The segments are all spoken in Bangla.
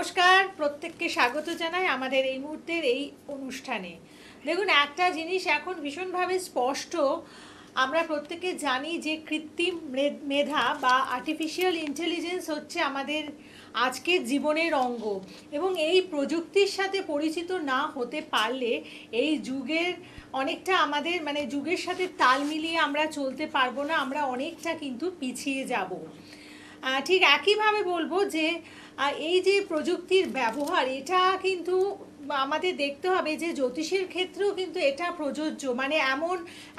নমস্কার, প্রত্যেককে স্বাগত জানাই আমাদের এই মুহূর্তের এই অনুষ্ঠানে। দেখুন, একটা জিনিস এখন ভীষণভাবে স্পষ্ট। আমরা প্রত্যেকে জানি যে কৃত্রিম মেধা বা আর্টিফিশিয়াল ইন্টেলিজেন্স হচ্ছে আমাদের আজকের জীবনের অঙ্গ, এবং এই প্রযুক্তির সাথে পরিচিত না হতে পারলে এই যুগের অনেকটা আমাদের যুগের সাথে তাল মিলিয়ে আমরা চলতে পারবো না, আমরা অনেকটা কিন্তু পিছিয়ে যাব। ঠিক একইভাবে বলবো যে এই যে প্রযুক্তির ব্যবহার, এটা কিন্তু আমাদের দেখতে হবে যে জ্যোতিষের ক্ষেত্রেও কিন্তু এটা প্রযোজ্য। এমন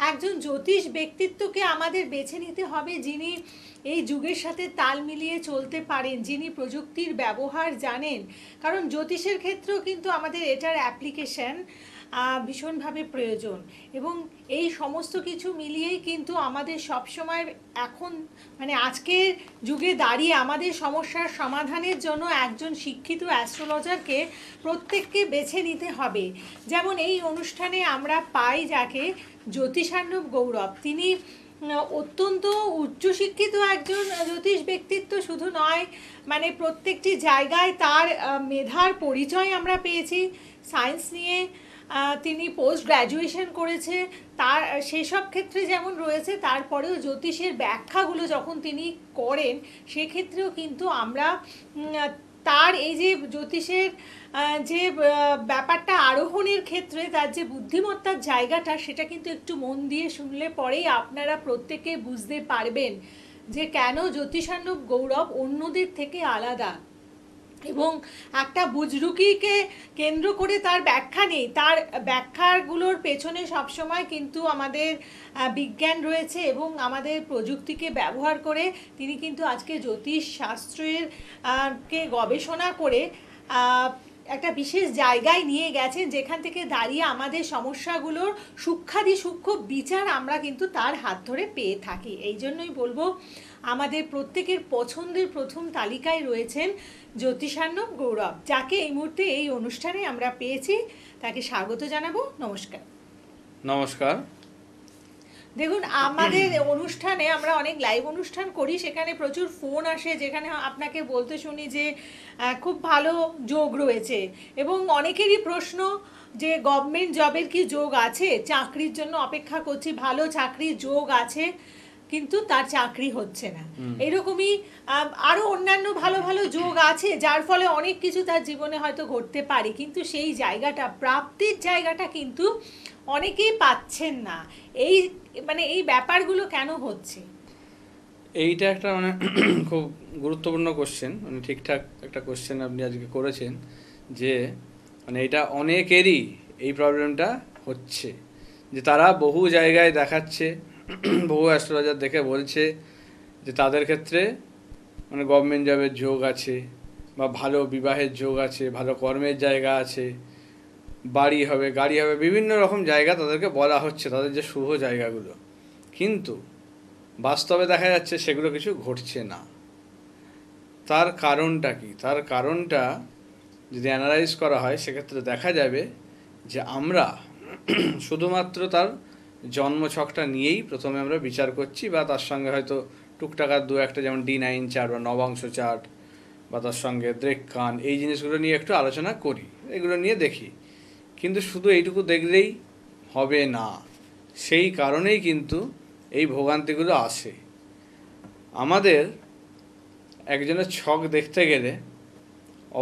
একজন জ্যোতিষ ব্যক্তিত্বকে আমাদের বেছে নিতে হবে যিনি এই যুগের সাথে তাল মিলিয়ে চলতে পারেন, যিনি প্রযুক্তির ব্যবহার জানেন। কারণ জ্যোতিষের ক্ষেত্রেও কিন্তু আমাদের এটার অ্যাপ্লিকেশন ভীষণভাবে প্রয়োজন। এবং এই সমস্ত কিছু মিলিয়েই কিন্তু আমাদের সবসময় এখন আজকের যুগে দাঁড়িয়ে আমাদের সমস্যার সমাধানের জন্য একজন শিক্ষিত অ্যাস্ট্রোলজারকে প্রত্যেককে বেছে নিতে হবে। যেমন এই অনুষ্ঠানে আমরা পাই যাকে জ্যোতিষার্ণব গৌরব, তিনি অত্যন্ত উচ্চশিক্ষিত একজন জ্যোতিষ ব্যক্তিত্ব শুধু নয়, প্রত্যেকটি জায়গায় তার মেধার পরিচয় আমরা পেয়েছি। সায়েন্স নিয়ে তিনি পোস্ট গ্র্যাজুয়েশন করেছে, তার সেসব ক্ষেত্রে যেমন রয়েছে, তারপরেও জ্যোতিষের ব্যাখ্যাগুলো যখন তিনি করেন সেক্ষেত্রেও কিন্তু আমরা তার এই যে জ্যোতিষের যে ব্যাপারটা আরোহণের ক্ষেত্রে তার যে বুদ্ধিমত্তার জায়গাটা, সেটা কিন্তু একটু মন দিয়ে শুনলে পরেই আপনারা প্রত্যেকে বুঝতে পারবেন যে কেন জ্যোতিষার্ণব গৌরব অন্যদের থেকে আলাদা। এবং একটা বুজরুকিকে কেন্দ্র করে তার ব্যাখ্যা নেই, তার ব্যাখ্যাগুলোর পেছনে সবসময় কিন্তু আমাদের বিজ্ঞান রয়েছে, এবং আমাদের প্রযুক্তিকে ব্যবহার করে তিনি কিন্তু আজকে জ্যোতিষ শাস্ত্রের কে গবেষণা করে একটা বিশেষ জায়গায় নিয়ে গেছেন, যেখান থেকে দাঁড়িয়ে আমাদের সমস্যাগুলোর সূক্ষ্মাতি সূক্ষ্ম বিচার আমরা কিন্তু তার হাত ধরে পেয়ে থাকি। এই জন্যই বলবো, আমাদের প্রত্যেকের পছন্দের প্রথম তালিকায় রয়েছেন জ্যোতিষার্ণব গৌরব, যাকে এই মুহূর্তে এই অনুষ্ঠানে আমরা পেয়েছি। তাকে স্বাগত জানাবো। নমস্কার। নমস্কার। দেখুন, আমাদের অনুষ্ঠানে আমরা অনেক লাইভ অনুষ্ঠান করি, সেখানে প্রচুর ফোন আসে, যেখানে আপনাকে বলতে শুনি যে খুব ভালো যোগ রয়েছে, এবং অনেকেরই প্রশ্ন যে গভর্নমেন্ট জবের কি যোগ আছে, চাকরির জন্য অপেক্ষা করছি, ভালো চাকরির যোগ আছে কিন্তু তার চাকরি হচ্ছে না। এরকমই আরও অন্যান্য ভালো ভালো যোগ আছে, যার ফলে অনেক কিছু তার জীবনে হয়তো ঘটতে পারে, কিন্তু সেই জায়গাটা, প্রাপ্তির জায়গাটা কিন্তু অনেকেই পাচ্ছেন না। এই এই ব্যাপারগুলো কেন হচ্ছে? এইটা একটা খুব গুরুত্বপূর্ণ কোশ্চেন, ঠিকঠাক একটা কোশ্চেন আপনি আজকে করেছেন, যে এটা অনেকেরই এই প্রবলেমটা হচ্ছে, যে তারা বহু জায়গায় দেখাচ্ছে, বহু অ্যাস্ট্রোলজার দেখে বলছে যে তাদের ক্ষেত্রে গভর্নমেন্ট জবের যোগ আছে, বা ভালো বিবাহের যোগ আছে, ভালো কর্মের জায়গা আছে, বাড়ি হবে, গাড়ি হবে, বিভিন্ন রকম জায়গা তাদেরকে বলা হচ্ছে, তাদের যে শুভ জায়গাগুলো। কিন্তু বাস্তবে দেখা যাচ্ছে সেগুলো কিছু ঘটছে না। তার কারণটা কি? তার কারণটা যদি অ্যানালাইজ করা হয়, সেক্ষেত্রে দেখা যাবে যে আমরা শুধুমাত্র তার জন্মছকটা নিয়েই প্রথমে আমরা বিচার করছি, বা তার সঙ্গে হয়তো টুকটাকার দু একটা, যেমন D9 চার্ট বা নবাংশ চার্ট, বা তার সঙ্গে দ্রেককান, এই জিনিসগুলো নিয়ে একটু আলোচনা করি, এগুলো নিয়ে দেখি। কিন্তু শুধু এইটুকু দেখলেই হবে না, সেই কারণেই কিন্তু এই ভোগান্তিগুলো আসে। আমাদের একজনের ছক দেখতে গেলে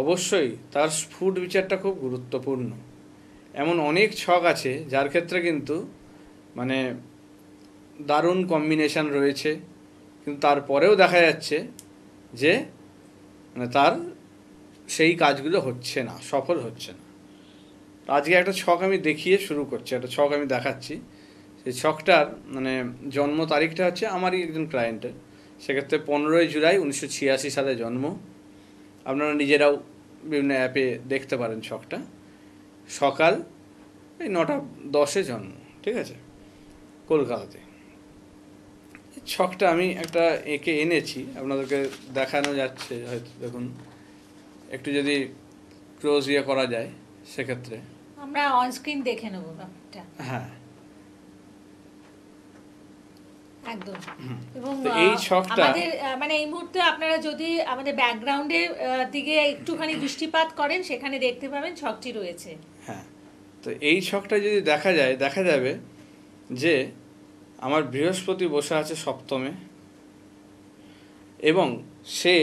অবশ্যই তার স্ফুট বিচারটা খুব গুরুত্বপূর্ণ। এমন অনেক ছক আছে যার ক্ষেত্রে কিন্তু দারুণ কম্বিনেশান রয়েছে, কিন্তু তারপরেও দেখা যাচ্ছে যে তার সেই কাজগুলো হচ্ছে না, সফল হচ্ছে না। আজকে একটা ছক আমি দেখিয়ে শুরু করছি, একটা ছক আমি দেখাচ্ছি। সেই ছকটার জন্ম তারিখটা হচ্ছে আমারই একজন ক্লায়েন্টের, সেক্ষেত্রে 15ই জুলাই 1986 সালে জন্ম। আপনারা নিজেরাও বিভিন্ন অ্যাপে দেখতে পারেন ছকটা। সকাল এই 9:10 জন্ম, ঠিক আছে, কলকাতাতে। ছকটা আমি একটা এঁকে এনেছি, আপনাদেরকে দেখানো যাচ্ছে হয়তো, দেখুন একটু যদি ক্লোজ করা যায় সেক্ষেত্রে আমরা অন স্ক্রিন দেখে নেব ব্যাপারটা। হ্যাঁ, একদম। এবং তো এই ছকটা আমাদের মানে এই মুহূর্তে আপনারা যদি আমাদের ব্যাকগ্রাউন্ডের দিকে একটুখানি দৃষ্টিপাত করেন, সেখানে দেখতে পাবেন ছকটি রয়েছে। হ্যাঁ, তো এই ছকটা যদি দেখা যায়, দেখা যাবে যে আমার বৃহস্পতি বসে আছে সপ্তমে এবং সে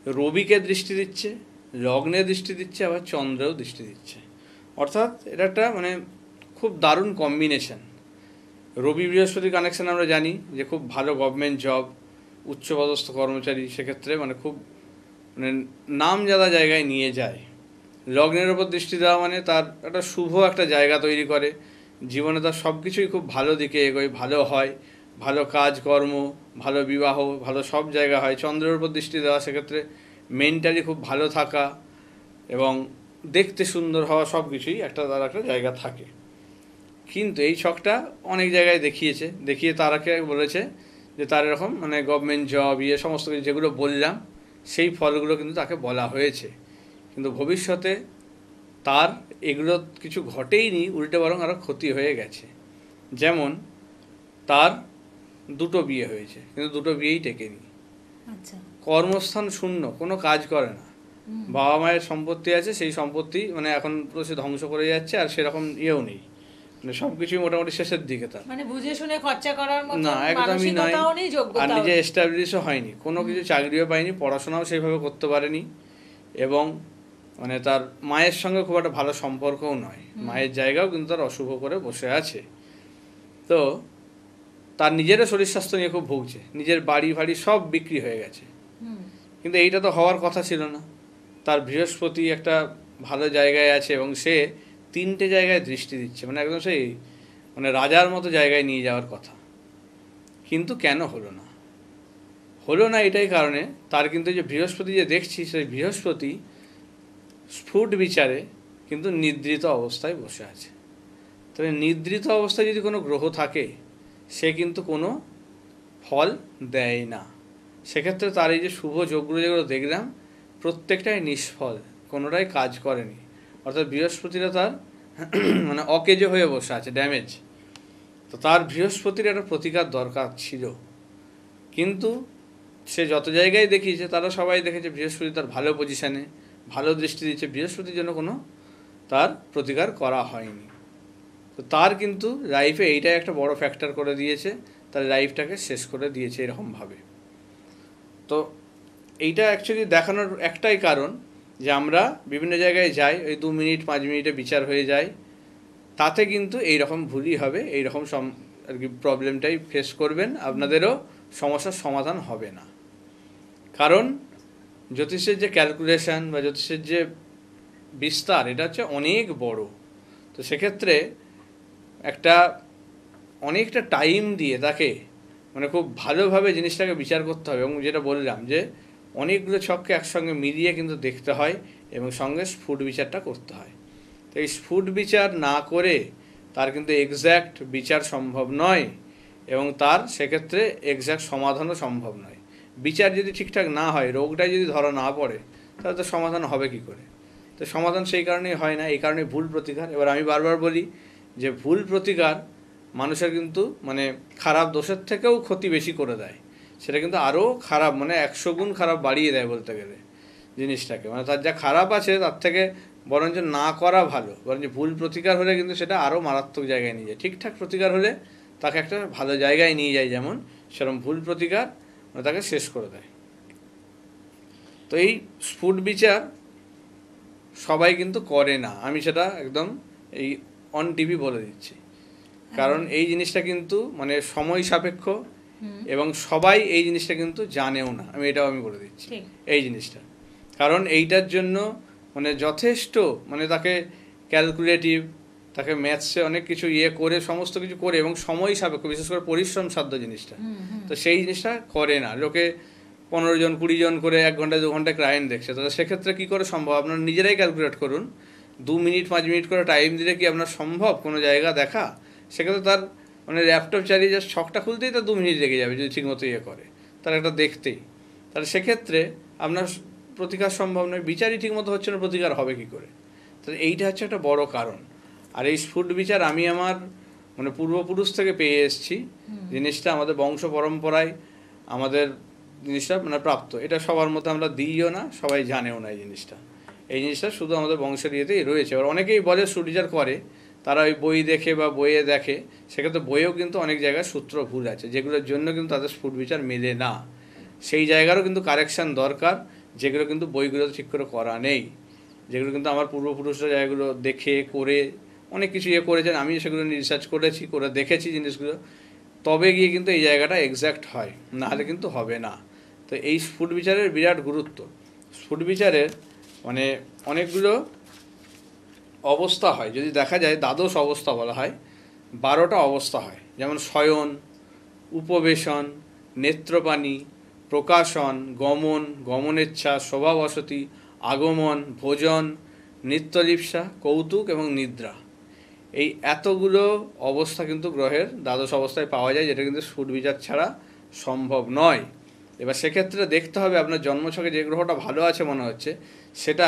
রবিকে দৃষ্টি দিচ্ছে, লগ্নে দৃষ্টি দিচ্ছে, আবার চন্দ্রেও দৃষ্টি দিচ্ছে। অর্থাৎ এটা একটা মানে খুব দারুণ কম্বিনেশন। রবি বৃহস্পতি কানেকশন আমরা জানি যে খুব ভালো গভর্নমেন্ট জব, উচ্চপদস্থ কর্মচারী, সেক্ষেত্রে মানে খুব মানে নামজাদা জায়গায় নিয়ে যায়। লগ্নের ওপর দৃষ্টি দেওয়া মানে তার একটা শুভ একটা জায়গা তৈরি করে, জীবনে তার সব কিছুই খুব ভালো দিকে এগোয়, ভালো হয়, ভালো কাজকর্ম, ভালো বিবাহ, ভালো সব জায়গা হয়। চন্দ্রের ওপর দৃষ্টি দেওয়া সেক্ষেত্রে মেন্টালি খুব ভালো থাকা এবং দেখতে সুন্দর হওয়া, সব কিছুই একটা তার একটা জায়গা থাকে। কিন্তু এই ছকটা অনেক জায়গায় দেখিয়ে তারাকে বলেছে যে তার এরকম মানে গভর্নমেন্ট জব সমস্ত কিছু যেগুলো বললাম সেই ফলগুলো কিন্তু তাকে বলা হয়েছে। কিন্তু ভবিষ্যতে তার এগুলো কিছু ঘটেইনি, উল্টে বরং আরও ক্ষতি হয়ে গেছে। যেমন তার দুটো বিয়ে হয়েছে, কিন্তু দুটো বিয়েই টেকেনি। আচ্ছা। কর্মস্থান শূন্য, কোনো কাজ করে না। বাবা মায়ের সম্পত্তি আছে, সেই সম্পত্তি মানে এখন পুরো সে ধ্বংস করে যাচ্ছে, আর সেরকম ইয়েও নেই, মানে সব কিছুই মোটামুটি শেষের দিকে তার। মানে বুঝে শুনে খরচা করার মতো না, একদমই নয়। মানসিকতাও নেই, আর যোগ্যতাও নিজে নেই। এস্টাবলিশও হয়নি, কোনো কিছু চাকরিও পায়নি, পড়াশোনাও সেইভাবে করতে পারেনি, এবং মানে তার মায়ের সঙ্গে খুব একটা ভালো সম্পর্কও নয়। মায়ের জায়গাও কিন্তু তার অশুভ করে বসে আছে। তো তার নিজেরও শরীর স্বাস্থ্য নিয়ে খুব ভুগছে, নিজের বাড়ি ফাড়ি সব বিক্রি হয়ে গেছে। কিন্তু এইটা তো হওয়ার কথা ছিল না। তার বৃহস্পতি একটা ভালো জায়গায় আছে এবং সে 3টে জায়গায় দৃষ্টি দিচ্ছে, মানে একদম সেই মানে রাজার মতো জায়গায় নিয়ে যাওয়ার কথা। কিন্তু কেন হলো না? হলো না এটাই কারণে, তার কিন্তু যে বৃহস্পতি যে দেখছি, সেই বৃহস্পতি স্ফুট বিচারে কিন্তু নিদ্রিত অবস্থায় বসে আছে। তবে নিদ্রিত অবস্থায় যদি কোনো গ্রহ থাকে, সে কিন্তু কোনো ফল দেয় না। সেক্ষেত্রে তার এই যে শুভ যোগগুলো যেগুলো দেখলাম, প্রত্যেকটাই নিষ্ফল, কোনোটাই কাজ করেনি। অর্থাৎ বৃহস্পতিরা তার মানে অকেজো হয়ে বসে আছে, ড্যামেজ। তো তার বৃহস্পতির একটা প্রতিকার দরকার ছিল, কিন্তু সে যত জায়গায় দেখিয়েছে তারা সবাই দেখেছে বৃহস্পতি তার ভালো পজিশানে, ভালো দৃষ্টি দিচ্ছে, বৃহস্পতির জন্য কোনো তার প্রতিকার করা হয়নি। তো তার কিন্তু লাইফে এইটাই একটা বড় ফ্যাক্টর করে দিয়েছে, তার লাইফটাকে শেষ করে দিয়েছে এরকমভাবে। তো এইটা অ্যাকচুয়ালি দেখানোর একটাই কারণ যে আমরা বিভিন্ন জায়গায় যাই, ওই 2 মিনিট 5 মিনিটে বিচার হয়ে যায়, তাতে কিন্তু এইরকম ভুলই হবে, এইরকম আর কি প্রবলেমটাই ফেস করবেন, আপনাদেরও সমস্যার সমাধান হবে না। কারণ জ্যোতিষের যে ক্যালকুলেশন বা জ্যোতিষের যে বিস্তার, এটা হচ্ছে অনেক বড়। তো সেক্ষেত্রে একটা অনেকটা টাইম দিয়ে তাকে মানে খুব ভালোভাবে জিনিসটাকে বিচার করতে হবে, এবং যেটা বললাম যে অনেকগুলো ছককে একসঙ্গে মিলিয়ে কিন্তু দেখতে হয় এবং সঙ্গে স্ফুট বিচারটা করতে হয়। তো এই স্ফুট বিচার না করে তার কিন্তু এক্স্যাক্ট বিচার সম্ভব নয়, এবং তার সেক্ষেত্রে এক্স্যাক্ট সমাধানও সম্ভব নয়। বিচার যদি ঠিকঠাক না হয়, রোগটাই যদি ধরা না পড়ে, তাহলে তো সমাধান হবে কি করে? তো সমাধান সেই কারণেই হয় না, এই কারণে ভুল প্রতিকার। এবার আমি বারবার বলি যে ভুল প্রতিকার মানুষের কিন্তু মানে খারাপ দোষের থেকেও ক্ষতি বেশি করে দেয়, সেটা কিন্তু আরও খারাপ, মানে 100 গুণ খারাপ বাড়িয়ে দেয় বলতে গেলে জিনিসটাকে। মানে তার যা খারাপ আছে তার থেকে বরঞ্চ না করা ভালো, বরঞ্চ ভুল প্রতিকার হলে কিন্তু সেটা আরও মারাত্মক জায়গায় নিয়ে যায়। ঠিকঠাক প্রতিকার হলে তাকে একটা ভালো জায়গায় নিয়ে যায়, যেমন সেরকম ভুল প্রতিকার তাকে শেষ করে দেয়। তো এই স্ফুট বিচার সবাই কিন্তু করে না, আমি সেটা একদম এই অন টিভি বলে দিচ্ছি। কারণ এই জিনিসটা কিন্তু মানে সময় সাপেক্ষ, এবং সবাই এই জিনিসটা কিন্তু জানেও না, এটাও আমি বলে দিচ্ছি এই জিনিসটা। কারণ এইটার জন্য মানে যথেষ্ট মানে তাকে ক্যালকুলেটিভ, তাকে ম্যাথসে অনেক কিছু করে সমস্ত কিছু করে, এবং সময় সাপেক্ষ, বিশেষ করে পরিশ্রম সাধ্য জিনিসটা। তো সেই জিনিসটা করে না। লোকে 15 জন 20 জন করে 1 ঘন্টা 2 ঘন্টা ক্লায়েন্ট দেখছে, তাহলে সেক্ষেত্রে কী করে সম্ভব? আপনারা নিজেরাই ক্যালকুলেট করুন, 2 মিনিট 5 মিনিট করে টাইম দিলে কি আপনার সম্ভব কোনো জায়গা দেখা? সেক্ষেত্রে তার মানে ল্যাপটপ চালিয়ে যা ছকটা খুলতেই তার 2 মিনিট লেগে যাবে যদি ঠিকমতো করে, তার একটা দেখতেই। তাহলে সেক্ষেত্রে আপনার প্রতিকার সম্ভব নয়, বিচারই ঠিকমতো হচ্ছে না, প্রতিকার হবে কী করে? তাহলে এইটা হচ্ছে একটা বড় কারণ। আর এই স্ফুট বিচার আমি আমার মানে পূর্বপুরুষ থেকে পেয়ে এসেছি জিনিসটা, আমাদের বংশ পরম্পরায় আমাদের জিনিসটা মানে প্রাপ্ত। এটা সবার মধ্যে আমরা দিইও না, সবাই জানেও না এই জিনিসটা। এই জিনিসটা শুধু আমাদের বংশের ইয়েতেই রয়েছে। এবার অনেকেই বলে স্টুডিচার করে, তারা ওই বই দেখে বা বইয়ে দেখে, সেক্ষেত্রে বইয়েও কিন্তু অনেক জায়গায় সূত্র ভুল আছে, যেগুলোর জন্য কিন্তু তাদের স্ফুট বিচার মেলে না। সেই জায়গারও কিন্তু কারেকশান দরকার, যেগুলো কিন্তু বইগুলো ঠিক করে করা নেই, যেগুলো কিন্তু আমার পূর্বপুরুষরা জায়গাগুলো দেখে করে অনেক কিছু ইয়ে করেছেন। আমি সেগুলো নিয়ে রিসার্চ করেছি, করে দেখেছি জিনিসগুলো, তবে গিয়ে কিন্তু এই জায়গাটা এক্স্যাক্ট হয়, নাহলে কিন্তু হবে না। তো এই স্ফুট বিচারের বিরাট গুরুত্ব। স্ফুট বিচারের মানে অনেকগুলো অবস্থা হয়, যদি দেখা যায় দ্বাদশ অবস্থা বলা হয়, 12টা অবস্থা হয়। যেমন শয়ন, উপবেশন, নেত্রপানি, প্রকাশন, গমন, গমনেচ্ছা, শোভাবসতি, আগমন, ভোজন, নিত্যলিপ্সা, কৌতুক এবং নিদ্রা। এই এতগুলো অবস্থা কিন্তু গ্রহের দ্বাদশ অবস্থায় পাওয়া যায়, যেটা কিন্তু স্ফুট বিচার ছাড়া সম্ভব নয়। এবার সেক্ষেত্রে দেখতে হবে আপনার জন্মছকে যে গ্রহটা ভালো আছে মনে হচ্ছে, সেটা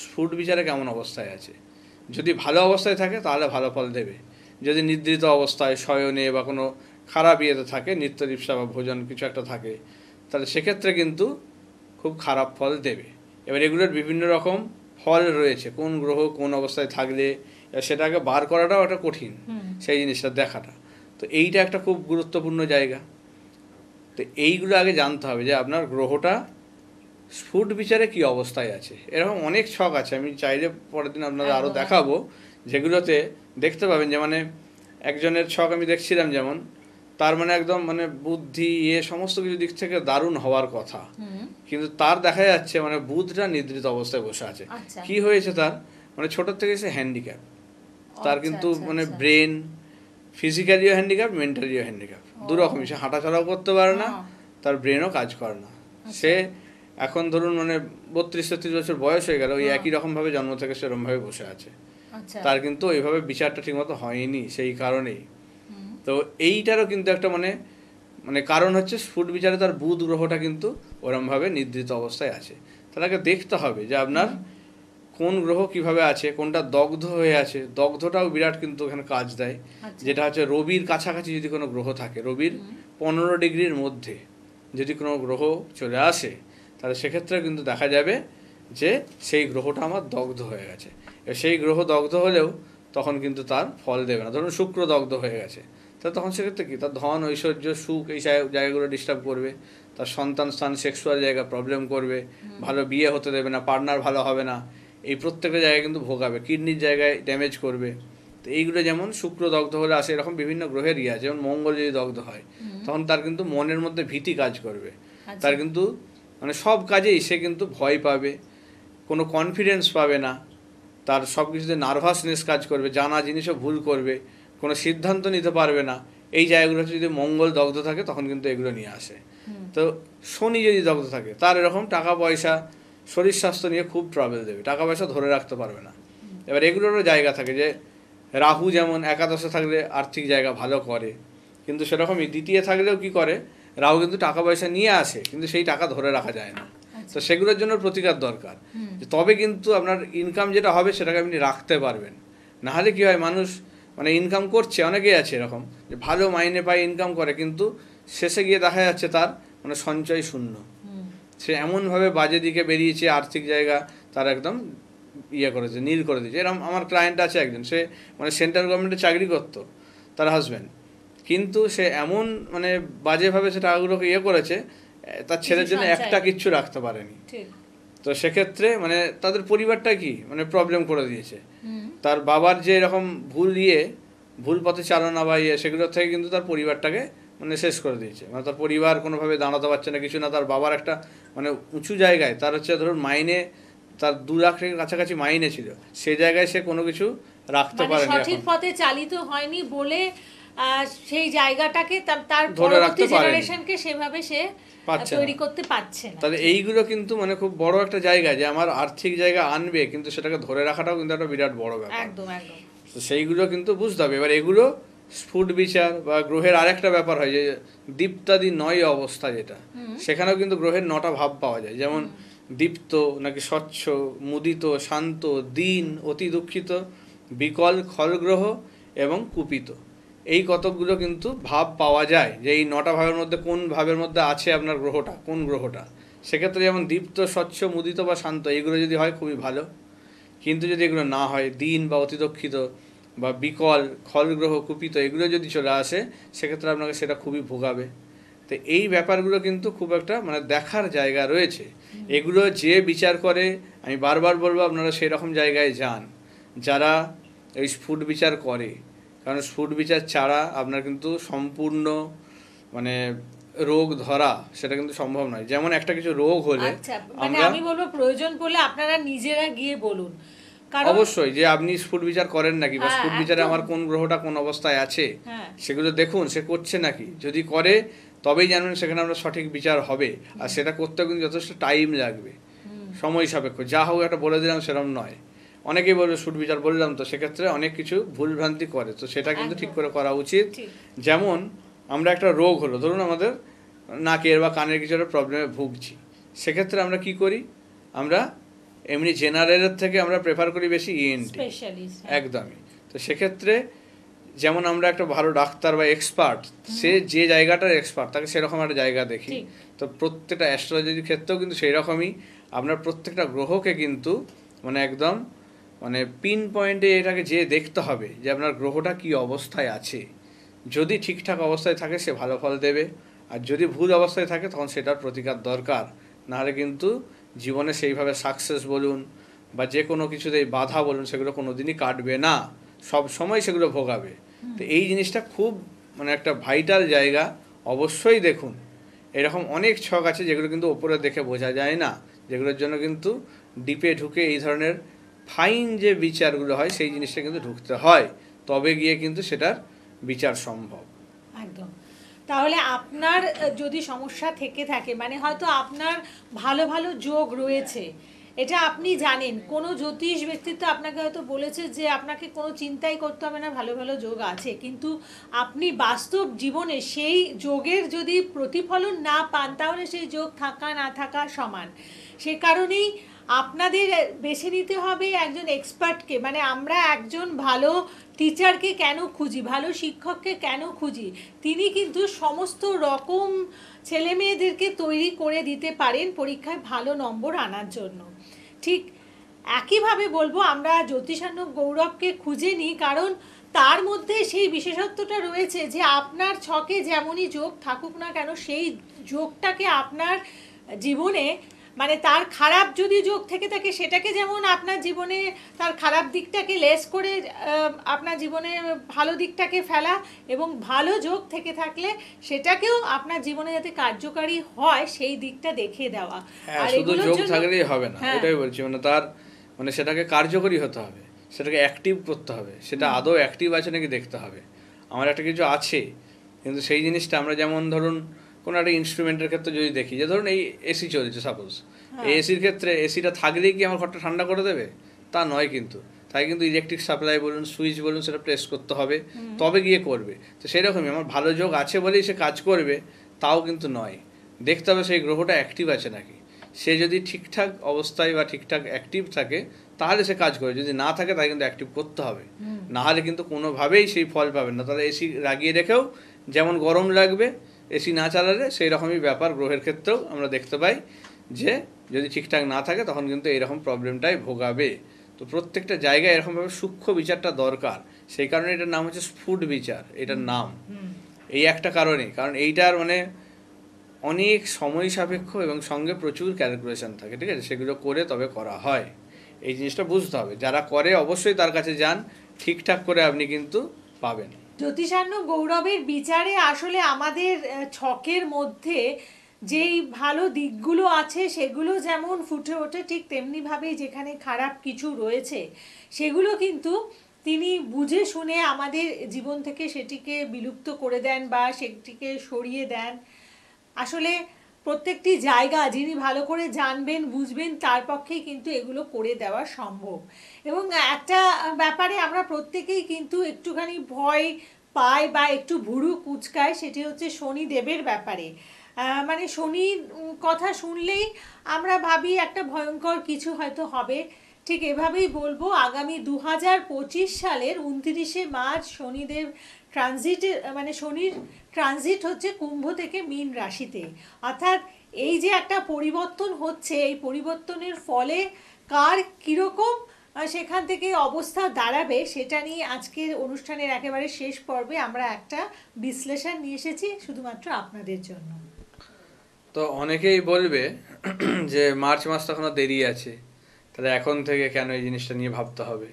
স্ফুট বিচারে কেমন অবস্থায় আছে। যদি ভালো অবস্থায় থাকে তাহলে ভালো ফল দেবে। যদি নিদ্রিত অবস্থায় শয়নে বা কোনো খারাপ ইয়েতে থাকে, নিত্যলিপ্সা বা ভোজন কিছু একটা থাকে, তাহলে সেক্ষেত্রে কিন্তু খুব খারাপ ফল দেবে। এবার এগুলোর বিভিন্ন রকম ফল রয়েছে, কোন গ্রহ কোন অবস্থায় থাকলে, সেটাকে বার করাটাও একটা কঠিন, সেই জিনিসটা দেখাটা। তো এইটা একটা খুব গুরুত্বপূর্ণ জায়গা। তো এইগুলো আগে জানতে হবে যে আপনার গ্রহটা স্ফুট বিচারে কি অবস্থায় আছে। এরকম অনেক ছক আছে, আমি চাইলে পরের দিন আপনাদের আরও দেখাবো, যেগুলোতে দেখতে পাবেন যে মানে একজনের ছক আমি দেখছিলাম, যেমন তার মানে একদম মানে বুদ্ধি সমস্ত কিছু দিক থেকে দারুণ হওয়ার কথা, কিন্তু তার দেখা যাচ্ছে মানে বুধটা নিদ্রিত অবস্থায় বসে আছে। কি হয়েছে তার, মানে ছোটোর থেকে সে হ্যান্ডিক্যাপ, তার কিন্তু মানে ব্রেন ফিজিক্যালিও হ্যান্ডিক্যাপ, মেন্টালিও হ্যান্ডিক্যাপ, দুরকমই। সে হাঁটাচলাও করতে পারে না, তার ব্রেনও কাজ করে না। সে এখন ধরুন মানে 32-33 বছর বয়স হয়ে গেল, ওই একই রকমভাবে জন্ম থেকে সেরকমভাবে বসে আছে। তার কিন্তু ওইভাবে বিচারটা ঠিকমতো হয়নি সেই কারণেই। তো এইটারও কিন্তু একটা মানে মানে কারণ হচ্ছে স্ফুট বিচারে তার বুধ গ্রহটা কিন্তু ওরমভাবে নিদ্রিত অবস্থায় আছে। তাহলে দেখতে হবে যে আপনার কোন গ্রহ কিভাবে আছে, কোনটা দগ্ধ হয়ে আছে। দগ্ধটাও বিরাট কিন্তু এখানে কাজ দেয়, যেটা হচ্ছে রবির কাছাকাছি যদি কোনো গ্রহ থাকে, রবির 15 ডিগ্রির মধ্যে যদি কোনো গ্রহ চলে আসে, তাহলে সেক্ষেত্রে কিন্তু দেখা যাবে যে সেই গ্রহটা আমার দগ্ধ হয়ে গেছে। সেই গ্রহ দগ্ধ হলেও তখন কিন্তু তার ফল দেবে না। ধরুন শুক্র দগ্ধ হয়ে গেছে, তাহলে তখন সেক্ষেত্রে কি তার ধন, ঐশ্বর্য, সুখ এই জায়গাগুলো ডিস্টার্ব করবে, তার সন্তান স্থান, সেক্সুয়াল জায়গা প্রবলেম করবে, ভালো বিয়ে হতে দেবে না, পার্টনার ভালো হবে না, এই প্রত্যেকটা জায়গায় কিন্তু ভোগাবে, কিডনির জায়গায় ড্যামেজ করবে। তো এইগুলো যেমন শুক্র দগ্ধ হলে আসে, এরকম বিভিন্ন গ্রহের আছে। যেমন মঙ্গল যদি দগ্ধ হয়, তখন তার কিন্তু মনের মধ্যে ভীতি কাজ করবে, তার কিন্তু মানে সব কাজেই সে কিন্তু ভয় পাবে, কোনো কনফিডেন্স পাবে না, তার সব কিছুতে নার্ভাসনেস কাজ করবে, জানা জিনিসও ভুল করবে, কোনো সিদ্ধান্ত নিতে পারবে না। এই জায়গাগুলো যদি মঙ্গল দগ্ধ থাকে তখন কিন্তু এগুলো নিয়ে আসে। তো শনি যদি দগ্ধ থাকে, তার এরকম টাকা পয়সা, শরীর স্বাস্থ্য নিয়ে খুব ট্রাবেল দেবে, টাকা পয়সা ধরে রাখতে পারবে না। এবার এগুলোরও জায়গা থাকে, যে রাহু যেমন একাদশে থাকলে আর্থিক জায়গা ভালো করে, কিন্তু সেরকমই দ্বিতীয় থাকলেও কি করে, রাহু কিন্তু টাকা পয়সা নিয়ে আসে, কিন্তু সেই টাকা ধরে রাখা যায় না। তো সেগুলোর জন্য প্রতিকার দরকার, যে তবে কিন্তু আপনার ইনকাম যেটা হবে সেটাকে আপনি রাখতে পারবেন। নাহলে কি হয়, মানুষ মানে ইনকাম করছে, অনেকেই আছে এরকম যে ভালো মাইনে পায়, ইনকাম করে, কিন্তু শেষে গিয়ে দেখা যাচ্ছে তার মানে সঞ্চয় শূন্য। সে এমনভাবে বাজে দিকে বেরিয়েছে, আর্থিক জায়গা তার একদম করেছে, নীল করে দিয়েছে। এরকম আমার ক্লায়েন্ট আছে একজন, সে মানে সেন্ট্রাল গভর্নমেন্টে চাকরি করতো তার হাজব্যান্ড, কিন্তু সে এমন মানে বাজেভাবে সে টাকাগুলোকে করেছে, তার ছেলের জন্য একটা কিচ্ছু রাখতে পারেনি। তো সেক্ষেত্রে মানে তাদের পরিবারটা কি মানে প্রবলেম করে দিয়েছে। তার বাবার যে এরকম ভুল পথে চালনা বা সেগুলোর থেকে কিন্তু তার পরিবারটাকে মানে শেষ করে দিয়েছে। মানে তার পরিবার কোনোভাবে দাঁড়াতে পারছে না, কিছু না। তার বাবার একটা মানে উঁচু জায়গায়, তার হচ্ছে ধরুন মাইনে তার 2 লাখ টাকার কাছাকাছি মাইনে ছিল, সেই জায়গায় সে কোনো কিছু রাখতে পারেনি, সঠিক পথে চালিত হয়নি বলে সেই জায়গাটাকে তার পরবর্তী জেনারেশনকে সেভাবে সে তৈরি করতে পারছে না। তাহলে এইগুলো কিন্তু মানে খুব বড় একটা জায়গা, যে আমার আর্থিক জায়গা আনবে, কিন্তু সেটাকে ধরে রাখাটাও কিন্তু একটা বিরাট বড় ব্যাপার। একদম একদম। তো সেইগুলো কিন্তু বুঝতে হবে। এবার এগুলো স্ফুট বিচার বা গ্রহের আরেকটা ব্যাপার হয়, যে দীপ্তাদি 9 অবস্থা, যেটা সেখানেও কিন্তু গ্রহের 9টা ভাব পাওয়া যায়। যেমন দীপ্ত নাকি স্বচ্ছ, মুদিত, শান্ত, দীন, অতি দুঃখিত, বিকল, খলগ্রহ এবং কুপিত। এই কতকগুলো কিন্তু ভাব পাওয়া যায় যে এই 9টা ভাবের মধ্যে কোন ভাবের মধ্যে আছে আপনার গ্রহটা, কোন গ্রহটা। সেক্ষেত্রে যেমন দীপ্ত, স্বচ্ছ, মুদিত বা শান্ত এইগুলো যদি হয় খুবই ভালো। কিন্তু যদি এগুলো না হয়, দিন বা অতিদক্ষিত বা বিকল, খল গ্রহ, কুপিত এগুলো যদি চলে আসে, সেক্ষেত্রে আপনাকে সেটা খুবই ভোগাবে। তো এই ব্যাপারগুলো কিন্তু খুব একটা মানে দেখার জায়গা রয়েছে। এগুলো যে বিচার করে, আমি বারবার বলবো আপনারা সেই রকম জায়গায় যান যারা এই স্ফুট বিচার করে। কারণ স্ফুট বিচার ছাড়া আপনার কিন্তু সম্পূর্ণ মানে রোগ ধরা সেটা কিন্তু সম্ভব নয়। যেমন একটা কিছু রোগ হলে আচ্ছা, মানে আমরা আমি বলবো প্রয়োজন পড়লে আপনারা নিজেরা গিয়ে বলুন, কারণ অবশ্যই যে আপনি স্ফুট বিচার করেন নাকি, বা হ্যাঁ, স্ফুট বিচারে একদম। আমার কোন গ্রহটা কোন অবস্থায় আছে হ্যাঁ, সেগুলো দেখুন সে করছে নাকি। যদি করে তবেই জানবেন সেখানে আমরা সঠিক বিচার হবে। আর সেটা করতেও কিন্তু যথেষ্ট টাইম লাগবে, সময় সাপেক্ষ। যা হোক একটা বলে দিলাম সেরকম নয়। অনেকেই বলবে স্ফুট বিচার বললাম তো, সেক্ষেত্রে অনেক কিছু ভুলভ্রান্তি করে, তো সেটা কিন্তু ঠিক একদম। করে করা উচিত। ঠিক। যেমন আমরা একটা রোগ হলো, ধরুন আমাদের নাকের বা কানের কিছু একটা প্রবলেমে ভুগছি, সেক্ষেত্রে আমরা কি করি, আমরা এমনি জেনারেলের থেকে আমরা প্রেফার করি বেশি ইএনটি, স্পেশালিস্ট। একদমই। তো সেক্ষেত্রে যেমন আমরা একটা ভালো ডাক্তার বা এক্সপার্ট, সে যে জায়গাটার এক্সপার্ট তাকে সেরকম একটা জায়গা দেখি। ঠিক। তো প্রত্যেকটা অ্যাস্ট্রোলজির ক্ষেত্রেও কিন্তু সেই রকমই আপনার প্রত্যেকটা গ্রহকে কিন্তু মানে একদম মানে পিন পয়েন্টে এটাকে যে দেখতে হবে যে আপনার গ্রহটা কি অবস্থায় আছে। যদি ঠিকঠাক অবস্থায় থাকে সে ভালো ফল দেবে, আর যদি ভুল অবস্থায় থাকে তখন সেটার প্রতিকার দরকার। নাহলে কিন্তু জীবনে সেইভাবে সাকসেস বলুন বা যে কোনো কিছুতেই বাধা বলুন সেগুলো কোনো দিনই কাটবে না, সব সময় সেগুলো ভোগাবে। তো এই জিনিসটা খুব মানে একটা ভাইটাল জায়গা, অবশ্যই দেখুন। এরকম অনেক ছক আছে যেগুলো কিন্তু ওপরে দেখে বোঝা যায় না, যেগুলোর জন্য কিন্তু ডিপে ঢুকে এই ধরনের ফাইন যে বিচারগুলো হয় সেই জিনিসটা কিন্তু ঢুকতে হয়, তবে গিয়ে কিন্তু সেটার বিচার সম্ভব। একদম। তাহলে আপনার যদি সমস্যা থেকে থাকে, মানে হয়তো আপনার ভালো ভালো যোগ রয়েছে, এটা আপনি জানেন, কোনো জ্যোতিষ ব্যক্তিত্ব আপনাকে হয়তো বলেছে যে আপনাকে কোনো চিন্তাই করতে হবে না, ভালো ভালো যোগ আছে, কিন্তু আপনি বাস্তব জীবনে সেই যোগের যদি প্রতিফলন না পান, তাহলে সেই যোগ থাকা না থাকা সমান। সে কারণেই আপনাদের বেছে নিতে হবে একজন এক্সপার্টকে। মানে আমরা একজন ভালো টিচারকে কেন খুঁজি, ভালো শিক্ষককে কেন খুঁজি, তিনি কিন্তু সমস্ত রকম ছেলে মেয়েদেরকে তৈরি করে দিতে পারেন পরীক্ষায় ভালো নম্বর আনার জন্য। ঠিক একইভাবে বলবো আমরা জ্যোতিষান্ন গৌরবকে খুঁজে নিই, কারণ তার মধ্যে সেই বিশেষত্বটা রয়েছে যে আপনার ছকে যেমনই যোগ থাকুক না কেন, সেই যোগটাকে আপনার জীবনে মানে তার খারাপ যদি যোগ থেকে থাকে সেটাকে যেমন আপনার জীবনে তার খারাপ দিকটাকে লেস করে আপনার জীবনে ভালো দিকটাকে ফেলা, এবং ভালো যোগ থেকে থাকলে সেটাকেও আপনার জীবনে যাতে কার্যকারী হয় সেই দিকটা দেখিয়ে দেওয়া। হ্যাঁ, আর শুধু এগুলোর যোগ জন্য থাকলেই হবে না, হ্যাঁ, এটাই বলছি। মানে তার মানে সেটাকে কার্যকরী হতে হবে, সেটাকে অ্যাক্টিভ করতে হবে, সেটা আদৌ অ্যাক্টিভ আছে নাকি দেখতে হবে। আমার একটা কিছু আছে কিন্তু সেই জিনিসটা আমরা যেমন ধরুন কোনো একটা ইনস্ট্রুমেন্টের ক্ষেত্রে যদি দেখি, যে ধরুন এই এসি চলছে সাপোজ, এই এসির ক্ষেত্রে এসিটা থাকলেই কি আমার ঘরটা ঠান্ডা করে দেবে? তা নয় কিন্তু। তাই কিন্তু ইলেকট্রিক সাপ্লাই বলুন, সুইচ বলুন, সেটা প্রেস করতে হবে, তবে গিয়ে করবে। তো সেরকমই আমার ভালো যোগ আছে বলেই সে কাজ করবে তাও কিন্তু নয়, দেখতে হবে সেই গ্রহটা অ্যাক্টিভ আছে নাকি। সে যদি ঠিকঠাক অবস্থায় বা ঠিকঠাক অ্যাক্টিভ থাকে তাহলে সে কাজ করে, যদি না থাকে তাই কিন্তু অ্যাক্টিভ করতে হবে, না হলে কিন্তু কোনোভাবেই সেই ফল পাবেন না। তাহলে এসি লাগিয়ে রেখেও যেমন গরম লাগবে, এসি না চালালে সেই রকমই ব্যাপার গ্রহের ক্ষেত্রেও আমরা দেখতে পাই, যে যদি ঠিকঠাক না থাকে তখন কিন্তু এইরকম প্রবলেমটাই ভোগাবে। তো প্রত্যেকটা জায়গায় এরকমভাবে সূক্ষ্ম বিচারটা দরকার, সেই কারণে এটার নাম হচ্ছে স্ফুট বিচার, এটার নাম এই একটা কারণে। কারণ এইটার মানে অনেক সময় সাপেক্ষ এবং সঙ্গে প্রচুর ক্যালকুলেশন থাকে, ঠিক আছে, সেগুলো করে তবে করা হয়। এই জিনিসটা বুঝতে হবে, যারা করে অবশ্যই তার কাছে যান, ঠিকঠাক করে আপনি কিন্তু পাবেন। জ্যোতিষান্ন গৌরবের বিচারে আসলে আমাদের ছকের মধ্যে যেই ভালো দিকগুলো আছে সেগুলো যেমন ফুটে ওঠে, ঠিক তেমনিভাবেই যেখানে খারাপ কিছু রয়েছে সেগুলো কিন্তু তিনি বুঝে শুনে আমাদের জীবন থেকে সেটিকে বিলুপ্ত করে দেন বা সেটিকে সরিয়ে দেন। আসলে প্রত্যেকটি জায়গা যিনি ভালো করে জানবেন বুঝবেন তার পক্ষেই কিন্তু এগুলো করে দেওয়া সম্ভব। এবং একটা ব্যাপারে আমরা প্রত্যেকেই কিন্তু একটুখানি ভয় পাই বা একটু ভুরু কুচকায়, সেটি হচ্ছে শনিদেবের ব্যাপারে। মানে শনির কথা শুনলেই আমরা ভাবি একটা ভয়ঙ্কর কিছু হয়তো হবে। ঠিক এভাবেই বলবো, আগামী 2025 সালের 29শে মার্চ শনিদেব ট্রানজিটে মানে শনির ট্রানজিট হচ্ছে কুম্ভ থেকে মীন রাশিতে, অর্থাৎ এই যে একটা পরিবর্তন হচ্ছে, এই পরিবর্তনের ফলে কার কীরকম সেখান থেকে অবস্থা দাঁড়াবে সেটা নিয়ে আজকের অনুষ্ঠানের একেবারে শেষ পর্বে আমরা একটা বিশ্লেষণ নিয়ে এসেছি শুধুমাত্র আপনাদের জন্য। তো অনেকেই বলবে যে মার্চ মাস তো এখনো দেরি আছে, তাহলে এখন থেকে কেন এই জিনিসটা নিয়ে ভাবতে হবে।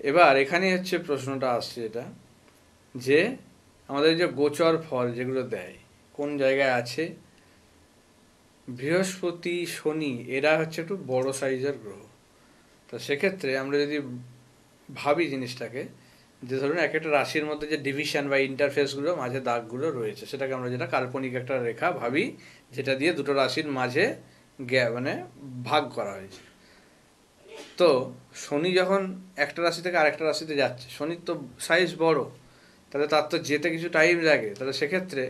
এবার এখানেই হচ্ছে প্রশ্নটা আসছে, এটা যে আমাদের যে গোচর ফল যেগুলো দেয় কোন জায়গায় আছে, বৃহস্পতি শনি এরা হচ্ছে একটু বড় সাইজের গ্রহ। তো সেক্ষেত্রে আমরা যদি ভাবি জিনিসটাকে, যে ধরুন এক একটা রাশির মধ্যে যে ডিভিশন বা ইন্টারফেসগুলো মাঝে দাগগুলো রয়েছে, সেটাকে আমরা যেটা কাল্পনিক একটা রেখা ভাবি, যেটা দিয়ে দুটো রাশির মাঝে মানে ভাগ করা হয়েছে। তো শনি যখন একটা রাশি থেকে আরেকটা রাশিতে যাচ্ছে, শনির তো সাইজ বড়, তাহলে তার তো যেতে কিছু টাইম লাগে, তাহলে সেক্ষেত্রে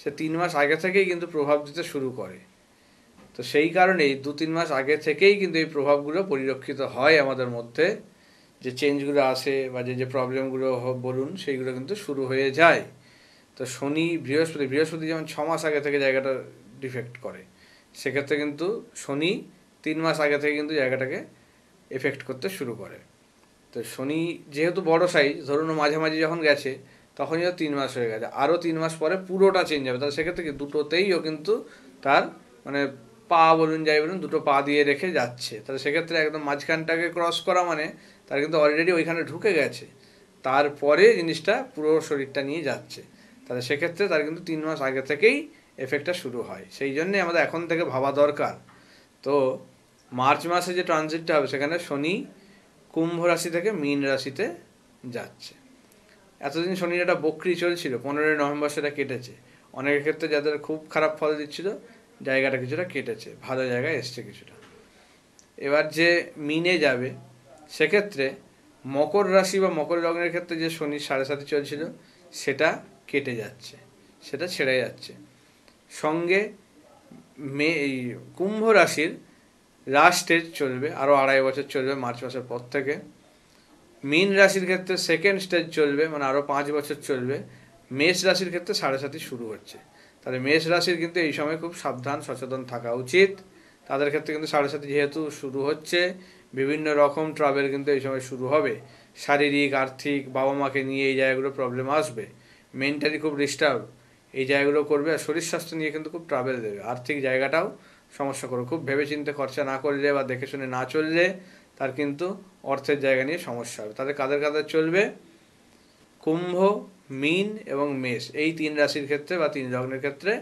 সে 3 মাস আগে থেকেই কিন্তু প্রভাব দিতে শুরু করে। তো সেই কারণেই 2-3 মাস আগে থেকেই কিন্তু এই প্রভাবগুলো পরিলক্ষিত হয় আমাদের মধ্যে, যে চেঞ্জগুলো আসে বা যে প্রবলেমগুলো বলুন সেইগুলো কিন্তু শুরু হয়ে যায়। তো শনি বৃহস্পতি যেমন 6 মাস আগে থেকে জায়গাটা ডিফেক্ট করে, সেক্ষেত্রে কিন্তু শনি 3 মাস আগে থেকে কিন্তু জায়গাটাকে এফেক্ট করতে শুরু করে। তো শনি যেহেতু বড় সাইজ, ধরুন মাঝামাঝি যখন গেছে তখনই 3 মাস হয়ে গেছে, আরও 3 মাস পরে পুরোটা চেঞ্জ হবে। তাহলে সেক্ষেত্রে কি দুটোতেই ও কিন্তু তার মানে পা বলুন যাই বলুন দুটো পা দিয়ে রেখে যাচ্ছে। তাহলে সেক্ষেত্রে একদম মাঝখানটাকে ক্রস করা মানে তার কিন্তু অলরেডি ওইখানে ঢুকে গেছে, তারপরে জিনিসটা পুরো শরীরটা নিয়ে যাচ্ছে। তাহলে সেক্ষেত্রে তার কিন্তু 3 মাস আগে থেকেই এফেক্টটা শুরু হয়। সেই জন্যে আমাদের এখন থেকে ভাবা দরকার। তো মার্চ মাসে যে ট্রানজিটটা হবে সেখানে শনি কুম্ভ রাশি থেকে মীন রাশিতে যাচ্ছে। এতদিন শনির একটা বক্রি চলছিল, 15ই নভেম্বর সেটা কেটেছে। অনেকের ক্ষেত্রে যাদের খুব খারাপ ফল দিচ্ছিল জায়গাটা কিছুটা কেটেছে, ভালো জায়গায় এসছে কিছুটা। এবার যে মিনে যাবে সেক্ষেত্রে মকর রাশি বা মকর লগ্নের ক্ষেত্রে যে শনির 7.5 চলছিল সেটা কেটে যাচ্ছে, সেটা ছেড়ে যাচ্ছে। সঙ্গে এই কুম্ভ রাশির লাস্ট স্টেজ চলবে, আরও 2.5 বছর চলবে মার্চ মাসের পর থেকে। মীন রাশির ক্ষেত্রে সেকেন্ড স্টেজ চলবে, মানে আরও 5 বছর চলবে। মেষ রাশির ক্ষেত্রে 7.5 শুরু হচ্ছে। তাহলে মেষ রাশির কিন্তু এই সময় খুব সাবধান সচেতন থাকা উচিত। তাদের ক্ষেত্রে কিন্তু 7.5 যেহেতু শুরু হচ্ছে, বিভিন্ন রকম ট্রাভেল কিন্তু এই সময় শুরু হবে। শারীরিক, আর্থিক, বাবা মাকে নিয়ে এই জায়গাগুলো প্রবলেম আসবে। মেন্টালি খুব ডিস্টার্ব এই জায়গাগুলো করবে। আর শরীর স্বাস্থ্য নিয়ে কিন্তু খুব ট্রাভেল দেবে। আর্থিক জায়গাটাও সমস্যা করবে, খুব ভেবেচিন্তে খরচা না করলে বা দেখে শুনে না চললে তার কিন্তু অর্থের জায়গা নিয়ে সমস্যা হবে। তাদের কাদের কাদের চলবে? কুম্ভ, মীন এবং মেষ, এই 3 রাশির ক্ষেত্রে বা 3 লগ্নের ক্ষেত্রে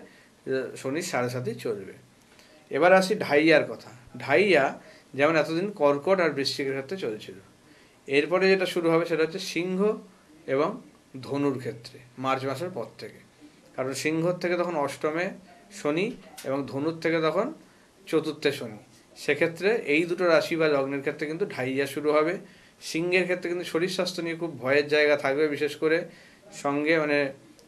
শনির 7.5 চলবে। এবার আসি ঢাইয়ার কথা। ঢাইয়া যেমন এতদিন কর্কট আর বৃশ্চিকের ক্ষেত্রে চলছিল, এরপরে যেটা শুরু হবে সেটা হচ্ছে সিংহ এবং ধনুর ক্ষেত্রে মার্চ মাসের পর থেকে। কারণ সিংহর থেকে তখন অষ্টমে শনি এবং ধনুর থেকে তখন চতুর্থে শনি। সেক্ষেত্রে এই দুটো রাশি বা লগ্নের ক্ষেত্রে কিন্তু ঢাইয়া শুরু হবে। সিংহের ক্ষেত্রে কিন্তু শরীর স্বাস্থ্য নিয়ে খুব ভয়ের জায়গা থাকবে, বিশেষ করে সঙ্গে মানে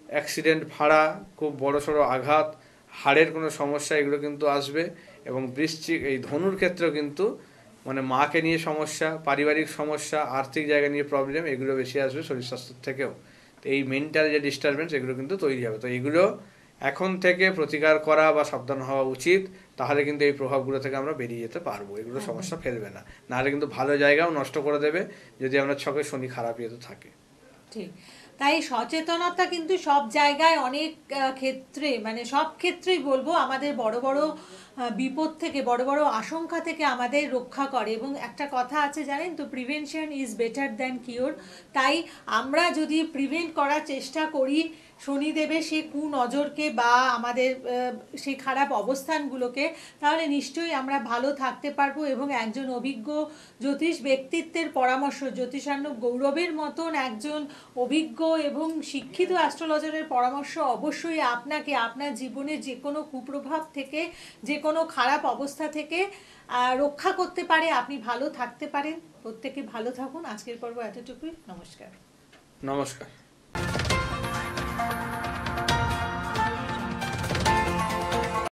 অ্যাক্সিডেন্ট, ফাঁড়া, খুব বড় সড়ো আঘাত, হাড়ের কোনো সমস্যা এগুলো কিন্তু আসবে। এবং বৃশ্চিক এই ধনুর ক্ষেত্রেও কিন্তু মানে মাকে নিয়ে সমস্যা, পারিবারিক সমস্যা, আর্থিক জায়গা নিয়ে প্রবলেম এগুলো বেশি আসবে শরীর স্বাস্থ্যের থেকেও। তো এই মেন্টাল যে ডিস্টারবেন্স এগুলো কিন্তু তৈরি হবে। তো এগুলো এখন থেকে প্রতিকার করা বা সাবধান হওয়া উচিত, তাহলে কিন্তু এই প্রভাবগুলো থেকে আমরা বেরিয়ে যেতে পারবো। এগুলো সমস্যা ফেলবে না, নাহলে কিন্তু ভালো জায়গাও নষ্ট করে দেবে যদি আমরা ছকে শনি খারাপ ইয়েতে থাকে। ঠিক তাই সচেতনতা কিন্তু সব জায়গায় অনেক ক্ষেত্রে মানে সব ক্ষেত্রেই বলবো আমাদের বড় বড় বিপদ থেকে, বড় বড় আশঙ্কা থেকে আমাদের রক্ষা করে। এবং একটা কথা আছে জানেন তো, prevention is better than cure. তাই আমরা যদি প্রিভেন্ট করার চেষ্টা করি শনিদেবের সেই কুনজরকে বা আমাদের সেই খারাপ অবস্থানগুলোকে, তাহলে নিশ্চয়ই আমরা ভালো থাকতে পারবো। এবং একজন অভিজ্ঞ জ্যোতিষ ব্যক্তিত্বের পরামর্শ, জ্যোতিষার্ণব গৌরবের মতন একজন অভিজ্ঞ এবং শিক্ষিত অ্যাস্ট্রোলজারের পরামর্শ অবশ্যই আপনাকে আপনার জীবনের যে কোনো কুপ্রভাব থেকে, যে কোনো খারাপ অবস্থা থেকে রক্ষা করতে পারে। আপনি ভালো থাকতে পারেন। প্রত্যেকে ভালো থাকুন। আজকের পর্ব এতটুকুই। নমস্কার। নমস্কার।